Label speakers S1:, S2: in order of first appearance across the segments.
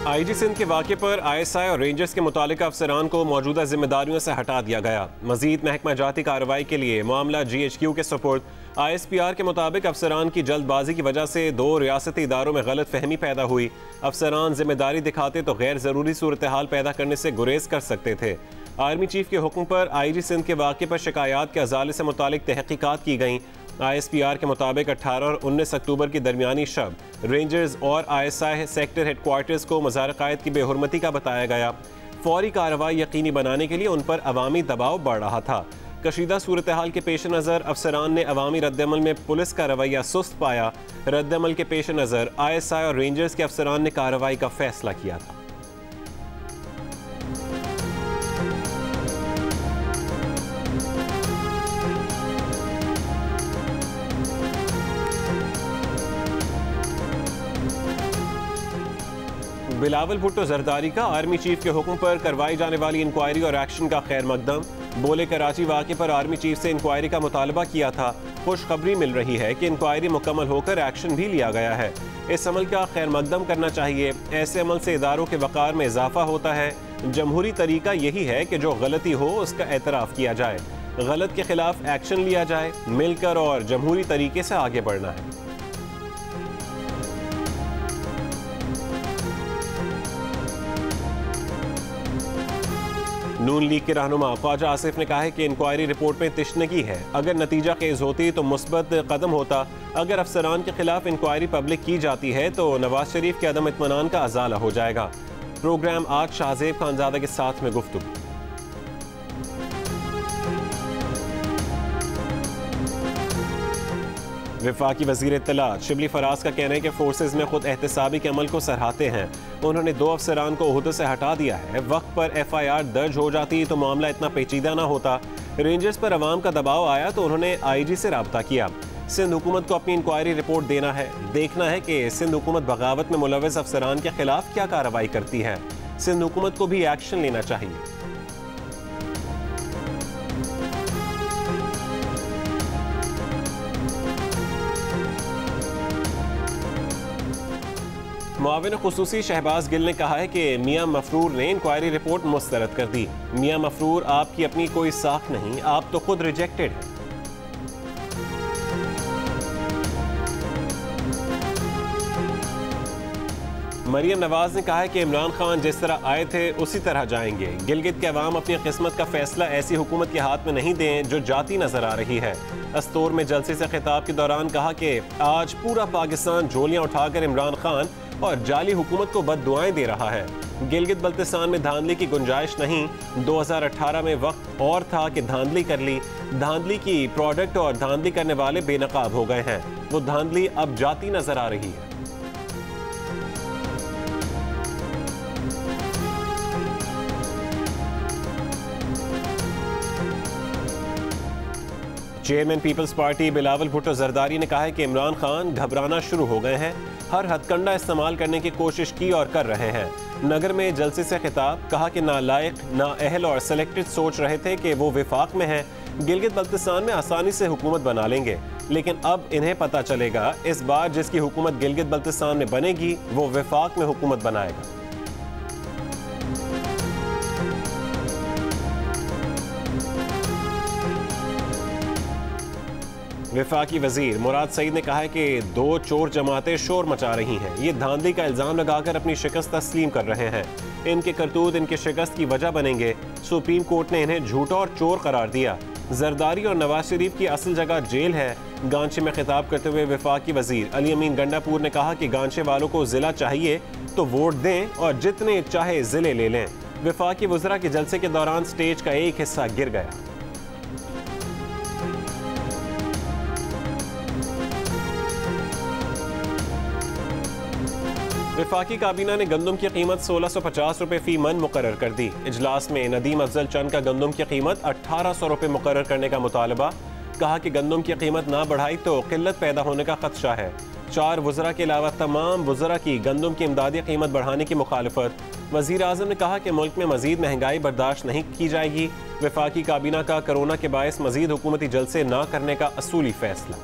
S1: IG Sindh के वाक़े पर ISI और रेंजर्स के मुतालिका अफसरान को मौजूदा जिम्मेदारियों से हटा दिया गया। मजीद महकमा जाती कार्रवाई के लिए मामला GHQ के सुपुर्द। ISPR के मुताबिक अफसरान की जल्दबाजी की वजह से 2 रियासती इदारों में गलत फहमी पैदा हुई। अफसरान जिम्मेदारी दिखाते तो गैर ज़रूरी सूरत हाल पैदा करने से गुरेज कर सकते थे। आर्मी चीफ के हुक्म पर IG सिंध के वाक़े पर शिकायत के अजाले से मुतालिक तहकीकात की गई। ISPR के मुताबिक 18 और 19 अक्टूबर की दरमियानी शब रेंजर्स और ISI सेक्टर हेडक्वार्टर्स को मज़ार क़ायद की बेहुरमती का बताया गया। फौरी कार्रवाई यकीनी बनाने के लिए उन पर अवामी दबाव बढ़ रहा था। कशीदा सूरत हाल के पेश नज़र अफसरान ने अवामी रद्दअमल में पुलिस का रवैया सुस्त पाया। रद्दअमल के पेश नज़र ISI और रेंजर्स के अफसरान ने कार्रवाई का फैसला किया था। बिलावल भुट्टो जरदारी का आर्मी चीफ के हुक्म पर करवाई जाने वाली इंक्वायरी और एक्शन का खैर मकदम। बोले कराची वाक़े पर आर्मी चीफ से इंक्वायरी का मुतालबा किया था। खुशखबरी मिल रही है कि इंक्वायरी मुकम्मल होकर एक्शन भी लिया गया है। इस अमल का खैर मकदम करना चाहिए। ऐसे अमल से इदारों के वक़ार में इजाफा होता है। जमहूरी तरीका यही है कि जो गलती हो उसका एतराफ़ किया जाए, गलत के खिलाफ एक्शन लिया जाए। मिलकर और जमहूरी तरीके से आगे बढ़ना है। नून लीग के रहनुमा ख्वाजा आसिफ ने कहा है कि इंक्वायरी रिपोर्ट में तिश्नगी है। अगर नतीजा खेज होती तो मुस्बत कदम होता। अगर अफसरान के खिलाफ इंक्वायरी पब्लिक की जाती है तो नवाज शरीफ के अदम इत्मीनान का अजाला हो जाएगा। प्रोग्राम आज शाहजेब खानजादा के साथ में गुफ्तगू। वफाकी वज़ीर इत्तलात शिबली फराज का कहना है कि फोर्सेज में खुद एहतसाबी के अमल को सराहते हैं। उन्होंने 2 अफसरान को ओहदे से हटा दिया है। वक्त पर FIR दर्ज हो जाती तो मामला इतना पेचीदा ना होता। रेंजर्स पर अवाम का दबाव आया तो उन्होंने IG से रब्ता किया। सिंध हुकूमत को अपनी इंक्वायरी रिपोर्ट देना है। देखना है कि सिंध हुकूमत बगावत में मुलव्वस अफसरान के खिलाफ क्या कार्रवाई करती है। सिंध हुकूमत को भी एक्शन लेना चाहिए। मुआविन खुसूसी शहबाज गिल ने कहा है कि मियां मफरूर ने इंक्वायरी रिपोर्ट मुस्तरद कर दी। मियां मफरूर, आपकी अपनी कोई साख नहीं, आप तो खुद रिजेक्टेड हैं। मरियम नवाज ने कहा है कि इमरान खान जिस तरह आए थे उसी तरह जाएंगे। गिलगित के अवाम अपनी किस्मत का फैसला ऐसी हुकूमत के हाथ में नहीं दें जो जाती नजर आ रही है। अस्तोर में जलसे से खिताब के दौरान कहा कि आज पूरा पाकिस्तान झोलियां उठाकर इमरान खान और जाली हुकूमत को बद्दुआएं दे रहा है। गिलगित बल्तिस्तान में धांधली की गुंजाइश नहीं। 2018 में वक्त और था कि धांधली कर ली। धांधली की प्रोडक्ट और धांधली करने वाले बेनकाब हो गए हैं। वो धांधली अब जाती नजर आ रही है। Chairman People's Party Bilawal Bhutto Zardari ने कहा है कि इमरान खान घबराना शुरू हो गए हैं। हर हथकंडा इस्तेमाल करने की कोशिश की और कर रहे हैं। नगर में जलसे से खिताब, कहा कि नालायक, नाअहल और सेलेक्टेड सोच रहे थे कि वो विफाक में हैं। गिलगित बल्तिस्तान में आसानी से हुकूमत बना लेंगे, लेकिन अब इन्हें पता चलेगा इस बार जिसकी हुकूमत गिलगित बल्तिस्तान में बनेगी वो विफाक में हुकूमत बनाएगा। वफाकी वजीर मुराद सईद ने कहा है कि 2 चोर जमातें शोर मचा रही हैं। ये धांधली का इल्जाम लगाकर अपनी शिकस्त तस्लीम कर रहे हैं। इनके करतूत इनके शिकस्त की वजह बनेंगे। सुप्रीम कोर्ट ने इन्हें झूठा और चोर करार दिया। जरदारी और नवाज शरीफ की असल जगह जेल है। गांचे में खिताब करते हुए वफाकी वजीर अली अमीन गंडापुर ने कहा कि गांचे वालों को जिला चाहिए तो वोट दें और जितने चाहे जिले ले लें। वफाकी वज़रा के जलसे के दौरान स्टेज का एक हिस्सा गिर गया। वफाकी काबीना ने गंदम की कीमत 1650 रुपये फी मन मुकर्रर कर दी। इजलास में नदीम अफजल चंद का गंदम की कीमत 1800 रुपये मुकर्रर करने का मुतालबा। कहा कि गंदम की कीमत ना बढ़ाई तो किल्लत पैदा होने का खदशा है। 4 वज़रा के अलावा तमाम वज़रा की गंदम की इमदादी कीमत बढ़ाने की मुखालफत। वज़ीर आज़म ने कहा कि मुल्क में मजीद महंगाई बर्दाश्त नहीं की जाएगी। वफाकी काबीना का कोरोना के बायस मजीद हुकूमती जलसे न करने का असूली फैसला।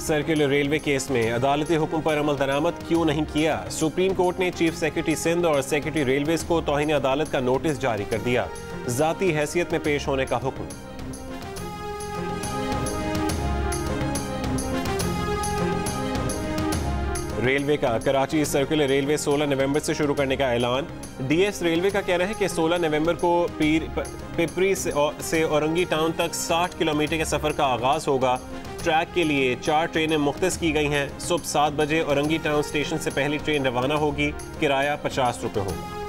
S1: सर्कुलर रेलवे केस में अदालती हुक्म पर अमल दरामद क्यों नहीं किया? सुप्रीम कोर्ट ने चीफ सेक्रेटरी सिंध और सेक्रेटरी रेलवेज को तौहीन अदालत का नोटिस जारी कर दिया। जाती हैसियत में पेश होने का हुक्म। रेलवे का कराची सर्कुलर रेलवे 16 नवंबर से शुरू करने का ऐलान। डीएस रेलवे का कहना है कि 16 नवंबर को पिपरी से औरंगी टाउन तक 60 किलोमीटर के सफ़र का आगाज़ होगा। ट्रैक के लिए 4 ट्रेनें मुख्तस की गई हैं। सुबह 7 बजे औरंगी टाउन स्टेशन से पहली ट्रेन रवाना होगी। किराया 50 रुपये होगा।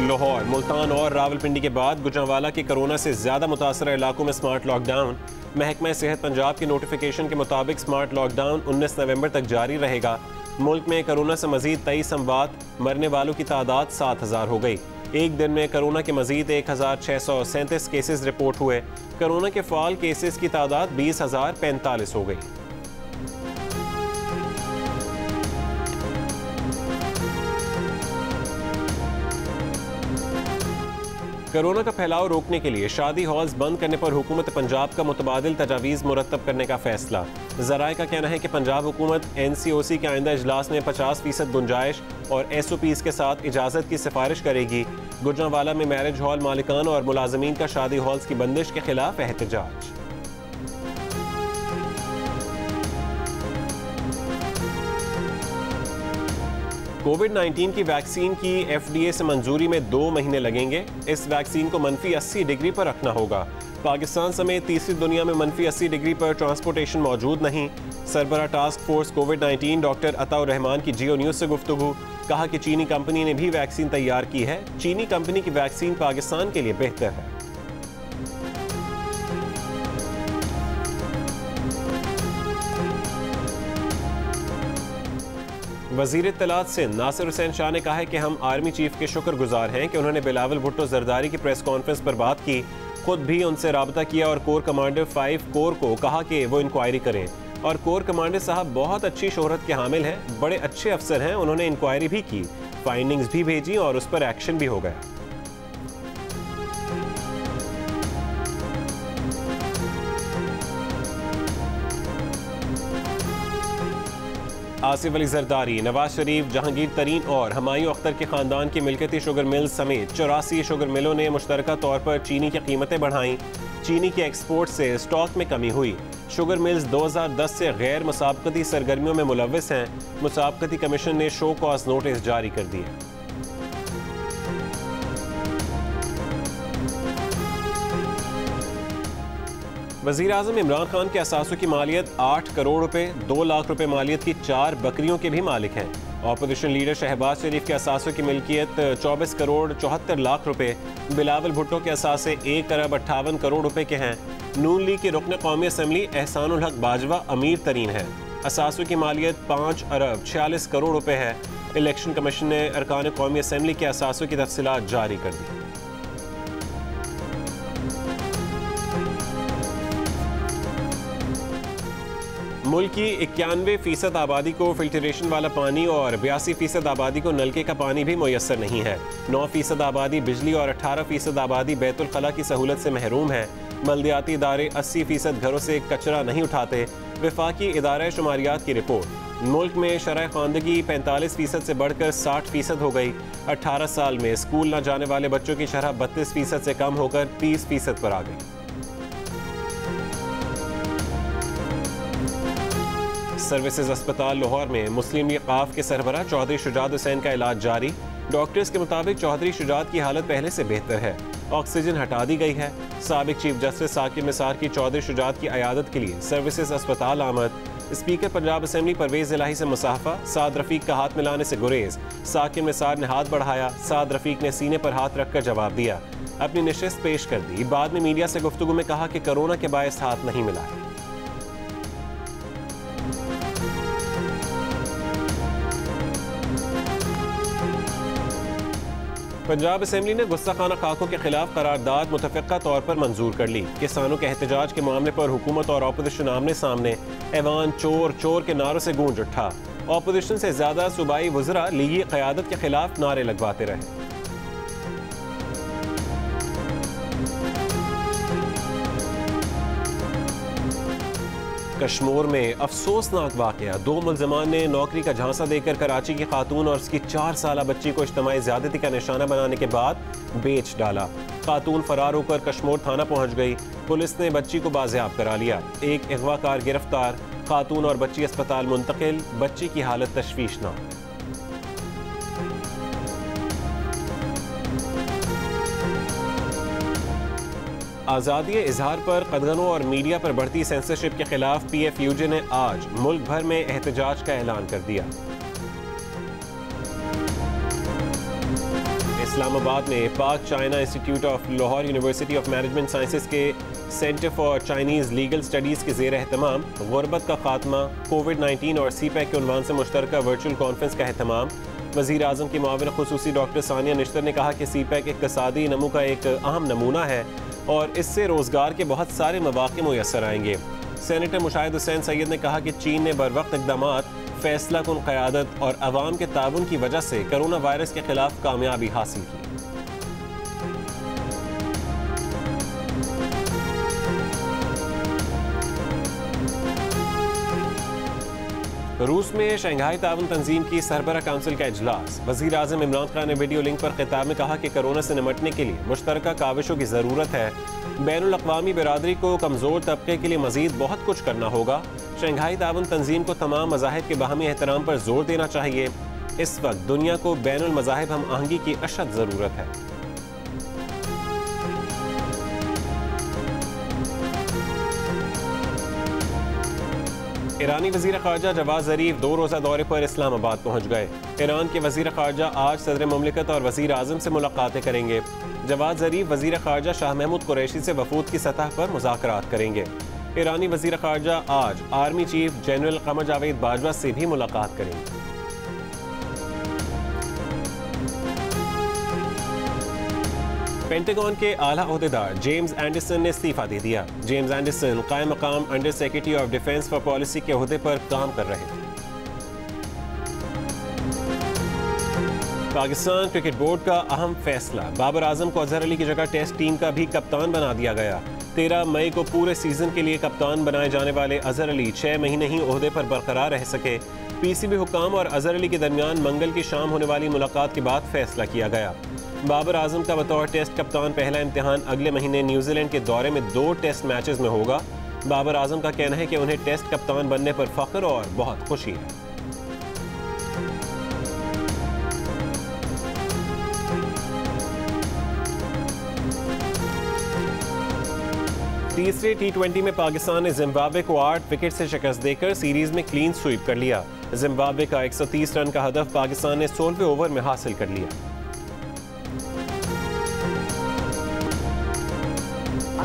S1: लाहौर, मुल्तान और रावलपिंडी के बाद गुजरांवाला के कोरोना से ज़्यादा मुतासर इलाकों में स्मार्ट लॉकडाउन। महकमा सेहत पंजाब के नोटिफिकेशन के मुताबिक स्मार्ट लॉकडाउन 19 नवंबर तक जारी रहेगा। मुल्क में कोरोना से मजीद 23 अमवात, मरने वालों की तादाद 7000 हो गई। एक दिन में कोरोना के मजीद 1637 केसेस रिपोर्ट हुए। कोरोना के फाल केसेस की तादाद 20,045 हो गई। कोरोना का फैलाव रोकने के लिए शादी हॉल्स बंद करने पर हुकूमत पंजाब का मुतबादिल तजावीज़ मुरतब करने का फैसला। ज़राए का कहना है कि पंजाब हुकूमत NCOC के आइंदा इजलास में 50% गुंजाइश और SOPs के साथ इजाज़त की सिफारिश करेगी। गुजरांवाला में मैरिज हॉल मालिकान और मुलाजमीन का शादी हॉल्स की बंदिश के खिलाफ एहतजाज। कोविड-19 की वैक्सीन की FDA से मंजूरी में 2 महीने लगेंगे। इस वैक्सीन को -80 डिग्री पर रखना होगा। पाकिस्तान समेत तीसरी दुनिया में -80 डिग्री पर ट्रांसपोर्टेशन मौजूद नहीं। सरबरा टास्क फोर्स कोविड-19 डॉक्टर अताउर रहमान की जियो न्यूज़ से गुफ्तगू। कहा कि चीनी कंपनी ने भी वैक्सीन तैयार की है। चीनी कंपनी की वैक्सीन पाकिस्तान के लिए बेहतर है। वज़ीर इत्तलात सिंध नासिर हुसैन शाह ने कहा है कि हम आर्मी चीफ के शुक्रगुजार हैं कि उन्होंने बिलावल भुट्टो जरदारी की प्रेस कॉन्फ्रेंस पर बात की। खुद भी उनसे राबता किया और कोर कमांडर 5 कोर को कहा कि वो इंक्वायरी करें। और कोर कमांडर साहब बहुत अच्छी शोहरत के हामिल हैं, बड़े अच्छे अफसर हैं। उन्होंने इंक्वायरी भी की, फाइंडिंग्स भी भेजी और उस पर एक्शन भी हो गया। आसिफ अली जरदारी, नवाज शरीफ, जहांगीर तरीन और हुमायूं अख्तर के खानदान की मिल्कियती शुगर मिल्स समेत 84 शुगर मिलों ने मुश्तरका तौर पर चीनी की कीमतें बढ़ाईं। चीनी के एक्सपोर्ट से स्टॉक में कमी हुई। शुगर मिल्स 2010 से गैर मुसाबकती सरगर्मियों में मुलव्वस हैं। मुसाबकती कमीशन ने शो कॉज नोटिस जारी कर दिए। वज़ीर आज़म इमरान खान के असासों की मालियत 8 करोड़ रुपए, 2 लाख रुपए मालियत की 4 बकरियों के भी मालिक हैं। ऑपोजिशन लीडर शहबाज शरीफ के असासों की मिल्कियत 24 करोड़ 74 लाख रुपए, बिलावल भुट्टो के असासे 1 अरब 58 करोड़ रुपए के हैं। नून लीग के रुकन कौमी असम्बली एहसानुल हक बाजवा अमीर तरीन है। असासों की मालियत 5 अरब 46 करोड़ रुपए है। इलेक्शन कमीशन ने अरकान कौमी असम्बली के असासों की तफसीलात जारी कर दी। मुल्क की 91% आबादी को फिल्ट्रेशन वाला पानी और 82% आबादी को नलके का पानी भी मुयस्सर नहीं है। 9% आबादी बिजली और 18% आबादी बैतुल खला की सहूलत से महरूम है। बल्दियाती इदारे 80% घरों से कचरा नहीं उठाते। वफाकी इदारा शुमारियात की रिपोर्ट, मुल्क में शरह ख़वानदगी 45% से बढ़कर 60% हो गई। 18 साल में स्कूल न जाने वाले बच्चों की शरह 32% से कम होकर 30% पर आ गई। सर्विसेज अस्पताल लाहौर में मुस्लिम लीग काफ के सरबराह चौधरी शुजात हुसैन का इलाज जारी। डॉक्टर्स के मुताबिक चौधरी शुजात की हालत पहले से बेहतर है। ऑक्सीजन हटा दी गई है। साबिक चीफ जस्टिस साकिब निसार की चौधरी शुजात की अयादत के लिए सर्विसेज अस्पताल आमद। स्पीकर पंजाब असम्बली परवेज इलाही से मुसाफा, साद रफीक का हाथ मिलाने से गुरेज। साकिब निसार ने हाथ बढ़ाया, साद रफीक ने सीने पर हाथ रखकर जवाब दिया। अपनी नशिस्त पेश कर दी। बाद में मीडिया से गुफ्तगू में कहा कि कोरोना के बायस हाथ नहीं मिलाए। पंजाब असम्बली ने गुस्ताखाना खाकों के खिलाफ करारदाद मुतफ़िक़ा तौर पर मंजूर कर ली। किसानों के एहतजाज के मामले पर हुकूमत और अपोजिशन आमने सामने। ऐवान चोर चोर के नारों से गूंज उठा। अपोजिशन से ज़्यादा सूबाई वज़रा लीगी क़यादत के खिलाफ नारे लगवाते रहे। कश्मीर में अफसोसनाक वाकया, 2 मुल्ज़िमान ने नौकरी का झांसा देकर कराची की खातून और उसकी 4 साला बच्ची को इज्तिमाई ज़्यादती का निशाना बनाने के बाद बेच डाला। खातून फरार होकर कश्मीर थाना पहुंच गई। पुलिस ने बच्ची को बाजियाब करा लिया। एक अगवाकार गिरफ्तार, खातून और बच्ची अस्पताल मुंतकिल, बच्ची की हालत तशवीशनाक। आज़ादी इजहार पर कदगनों और मीडिया पर बढ़ती सेंसरशिप के खिलाफ PFUJ ने आज मुल्क भर में एहतजाज का ऐलान कर दिया। इस्लामाबाद में Pak China institute of Lahore university of management sciences के centre for Chinese legal studies के ज़ेर एहतमाम गुर्बत का खात्मा, कोविड-19 और CPEC के उन्वान से मुश्तरका वर्चुअल कॉन्फ्रेंस का एहतमाम। वज़ीर आज़म की मुआविन खुसूसी डॉक्टर सानिया निश्तर ने कहा कि CPEC इक़्तिसादी नमू का एक अहम नमूना है और इससे रोज़गार के बहुत सारे मौक़े मुयस्सर आएंगे। सेनेटर मुशाहिद हुसैन सैयद ने कहा कि चीन ने बरवक्त इक़दामात, फैसला कुन क़यादत और अवाम के ताउन की वजह से कोरोना वायरस के खिलाफ कामयाबी हासिल की। रूस में शंघाई ताउन तंजीम की सरबरा काउंसिल का इजलास। वज़ीर आज़म इमरान खान ने वीडियो लिंक पर खिताब में कहा कि कोरोना से निमटने के लिए मुश्तरका काविशों की ज़रूरत है। बैनुल अक़वामी बिरादरी को कमज़ोर तबके के लिए मज़ीद बहुत कुछ करना होगा। शंघाई ताउन तंजीम को तमाम मज़ाहिब के बाहमी एहतराम पर जोर देना चाहिए। इस वक्त दुनिया को बैनुल मज़ाहिब हम आहंगी की अशद ज़रूरत है। ईरानी वज़ीर ख़ारजा जवाद ज़रीफ 2 रोज़ा दौरे पर इस्लामाबाद पहुँच गए। ईरान के वज़ीर ख़ारजा आज सदर मुमलिकत और वज़ीर आज़म से मुलाकातें करेंगे। जवाद ज़रीफ वज़ीर ख़ारजा शाह महमूद कुरैशी से वफ़ूद की सतह पर मुज़ाकरात करेंगे। ईरानी वज़ीर ख़ारजा आज आर्मी चीफ जनरल क़मर जावेद बाजवा से भी मुलाकात करेंगे। पेंटागन के आला ओहदेदार जेम्स एंडरसन ने इस्तीफा दे दिया। जेम्स एंडरसन कायम मकाम under secretary of defence for policy के ओहदे पर काम कर रहे थे। पाकिस्तान क्रिकेट बोर्ड का अहम फैसला, बाबर आजम को अजहर अली की जगह टेस्ट टीम का भी कप्तान बना दिया गया। 13 मई को पूरे सीजन के लिए कप्तान बनाए जाने वाले अजहर अली 6 महीने ही ओहदे पर बरकरार रह सके। PCB हुकाम और अजहर अली के दरमियान मंगल की शाम होने वाली मुलाकात के बाद फैसला किया गया। बाबर आजम का बतौर टेस्ट कप्तान पहला इम्तिहान अगले महीने न्यूजीलैंड के दौरे में 2 टेस्ट मैचेस में होगा। बाबर आजम का कहना है कि उन्हें टेस्ट कप्तान बनने पर फख्र और बहुत खुशी है। तीसरे T20 में पाकिस्तान ने जिम्बाब्वे को 8 विकेट से शिकस्त देकर सीरीज में क्लीन स्वीप कर लिया। जिम्बाब्वे का 130 रन का हदफ पाकिस्तान ने 16वें ओवर में हासिल कर लिया।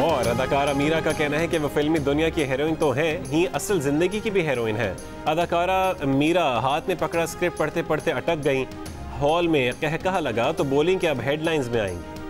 S1: और अदाकारा मीरा का कहना है कि वो फिल्मी दुनिया की हीरोइन तो हैं ही असल जिंदगी की भी हीरोइन है। अदाकारा मीरा हाथ में पकड़ा स्क्रिप्ट पढ़ते पढ़ते अटक गई। हॉल में कहकहा लगा तो बोली कि अब हेडलाइंस में आएंगी।